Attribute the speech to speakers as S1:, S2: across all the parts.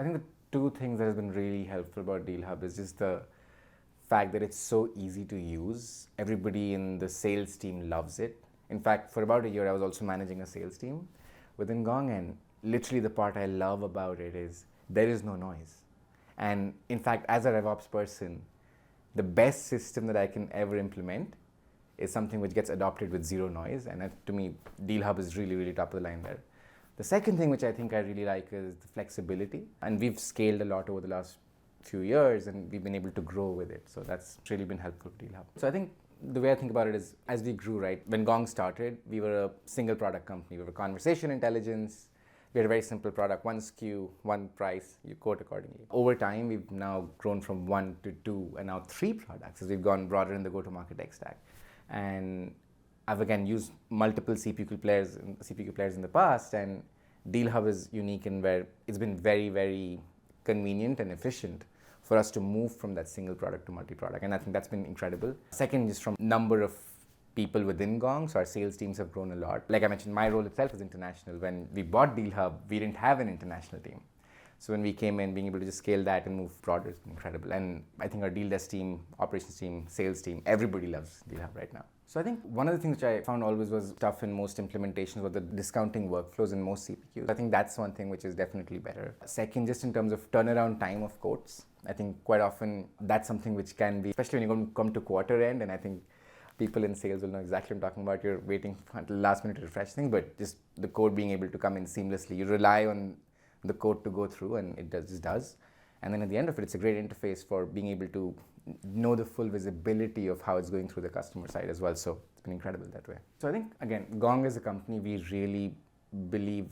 S1: I think the two things that has been really helpful about DealHub is just the fact that it's so easy to use. Everybody in the sales team loves it. In fact, for about a year, I was also managing a sales team within Gong, and literally the part I love about it is there is no noise. And in fact, as a RevOps person, the best system that I can ever implement is something which gets adopted with zero noise. And that, to me, DealHub is really, really top of the line there. The second thing which I think I really like is the flexibility. And we've scaled a lot over the last few years and we've been able to grow with it. So that's really been helpful for DealHub. So I think the way I think about it is as we grew, right, when Gong started, we were a single product company. We were conversation intelligence. We had a very simple product, one SKU, one price, you quote accordingly. Over time, we've now grown from 1 to 2 and now 3 products as we've gone broader in the go-to-market tech stack. And I've again used multiple CPQ players in the past, and DealHub is unique in where it's been very, very convenient and efficient for us to move from that single product to multi-product, and I think that's been incredible. Second is from number of people within Gong, so our sales teams have grown a lot. Like I mentioned, my role itself is international. When we bought DealHub, we didn't have an international team. So when we came in, being able to just scale that and move broader has been incredible. And I think our deal desk team, operations team, sales team, everybody loves DealHub right now. So I think one of the things which I found always was tough in most implementations were the discounting workflows in most CPQs. I think that's one thing which is definitely better. Second, just in terms of turnaround time of quotes, I think quite often that's something which can be, especially when you come to quarter end, and I think people in sales will know exactly what I'm talking about. You're waiting until the last minute to refresh things, but just the code being able to come in seamlessly. You rely on the code to go through, and it just does. And then at the end of it, it's a great interface for being able to know the full visibility of how it's going through the customer side as well. So it's been incredible that way. So I think, again, Gong as a company, we really believe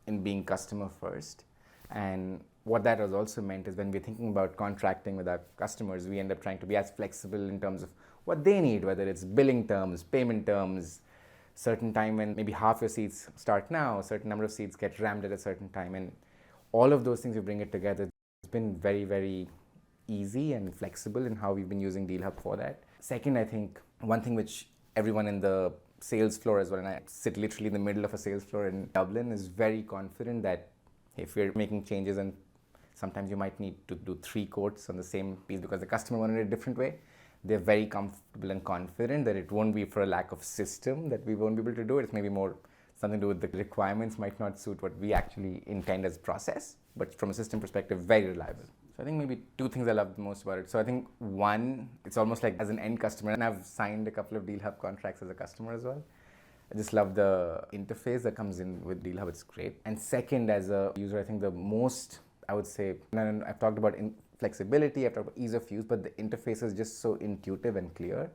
S1: in being customer first. And what that has also meant is when we're thinking about contracting with our customers, we end up trying to be as flexible in terms of what they need, whether it's billing terms, payment terms, certain time when maybe half your seats start now, a certain number of seats get rammed at a certain time. And all of those things, we bring it together. It's been very, very easy and flexible in how we've been using DealHub for that. Second, I think one thing which everyone in the sales floor as well, and I sit literally in the middle of a sales floor in Dublin, is very confident that if we're making changes, and sometimes you might need to do 3 quotes on the same piece because the customer wanted it a different way, they're very comfortable and confident that it won't be for a lack of system that we won't be able to do it. It's maybe more something to do with the requirements might not suit what we actually intend as process, but from a system perspective, very reliable. So I think maybe 2 things I love the most about it. So I think one, it's almost like as an end customer, and I've signed a couple of DealHub contracts as a customer as well. I just love the interface that comes in with DealHub, it's great. And second, as a user, I think the most, I would say, and I've talked about flexibility, I've talked about ease of use, but the interface is just so intuitive and clear.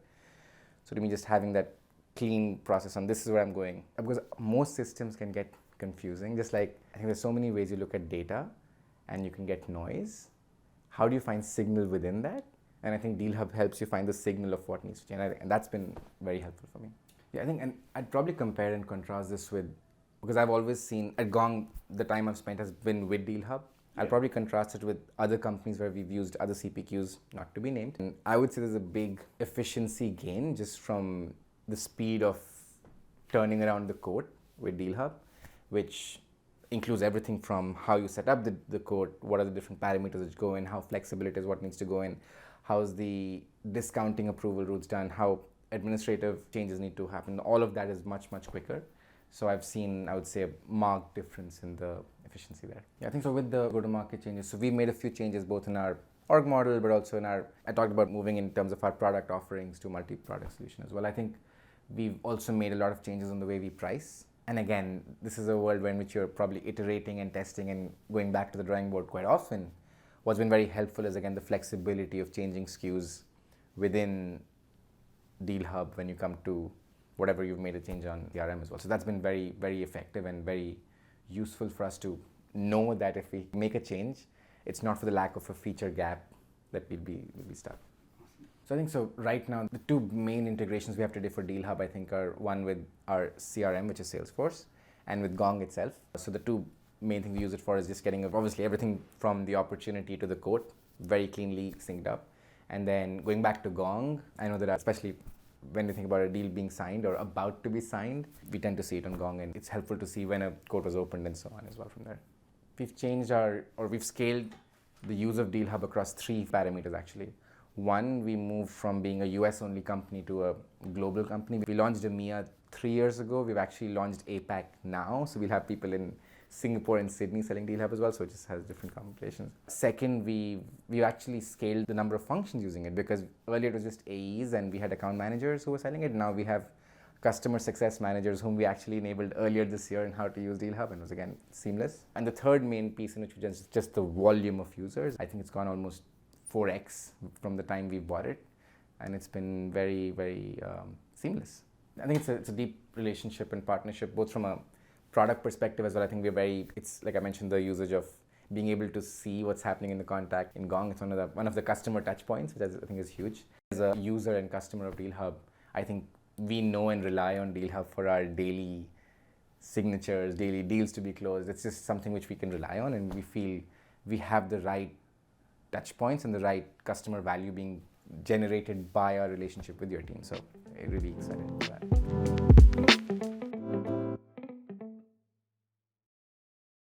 S1: So to me, just having that clean process on this is where I'm going. Because most systems can get confusing, just like I think there's so many ways you look at data and you can get noise. How do you find signal within that? And I think DealHub helps you find the signal of what needs to change, and that's been very helpful for me. Yeah, I think, and I'd probably compare and contrast this with, because I've always seen at Gong, the time I've spent has been with DealHub. I'll probably contrast it with other companies where we've used other CPQs, not to be named. And I would say there's a big efficiency gain just from the speed of turning around the code with DealHub, which includes everything from how you set up the code, what are the different parameters that go in, how flexible it is, what needs to go in, how's the discounting approval routes done, how administrative changes need to happen. All of that is much, much quicker. So I've seen, I would say, a marked difference in the efficiency there. Yeah, I think so with the go-to-market changes. So we made a few changes both in our org model, but also in I talked about moving in terms of our product offerings to multi-product solution as well. I think we've also made a lot of changes on the way we price. And again, this is a world in which you're probably iterating and testing and going back to the drawing board quite often. What's been very helpful is, again, the flexibility of changing SKUs within DealHub when you come to whatever you've made a change on CRM as well. So that's been very, very effective and very useful for us to know that if we make a change, it's not for the lack of a feature gap that we'll be stuck. So I think so right now, the 2 main integrations we have today for DealHub, I think, are one with our CRM, which is Salesforce, and with Gong itself. So the 2 main things we use it for is just getting, obviously, everything from the opportunity to the quote very cleanly synced up. And then going back to Gong, I know that especially when you think about a deal being signed or about to be signed, we tend to see it on Gong, and it's helpful to see when a quote was opened and so on as well from there. we've we've scaled the use of DealHub across 3 parameters actually. One, we moved from being a US only company to a global company. We launched EMEA 3 years ago. We've actually launched APAC now. So we'll have people in Singapore and Sydney selling DealHub as well. So it just has different complications. Second, we actually scaled the number of functions using it, because earlier it was just AEs and we had account managers who were selling it. Now we have customer success managers whom we actually enabled earlier this year in how to use DealHub, and it was again seamless. And the third main piece in which we just the volume of users. I think it's gone almost 4x from the time we bought it, and it's been very, very seamless. I think it's a deep relationship and partnership, both from a product perspective as well. I think it's like I mentioned, the usage of being able to see what's happening in the contact in Gong. It's one of the customer touch points, which I think is huge. As a user and customer of DealHub, I think we know and rely on DealHub for our daily signatures, daily deals to be closed. It's just something which we can rely on, and we feel we have the right touch points and the right customer value being generated by our relationship with your team. So I'm really excited for that.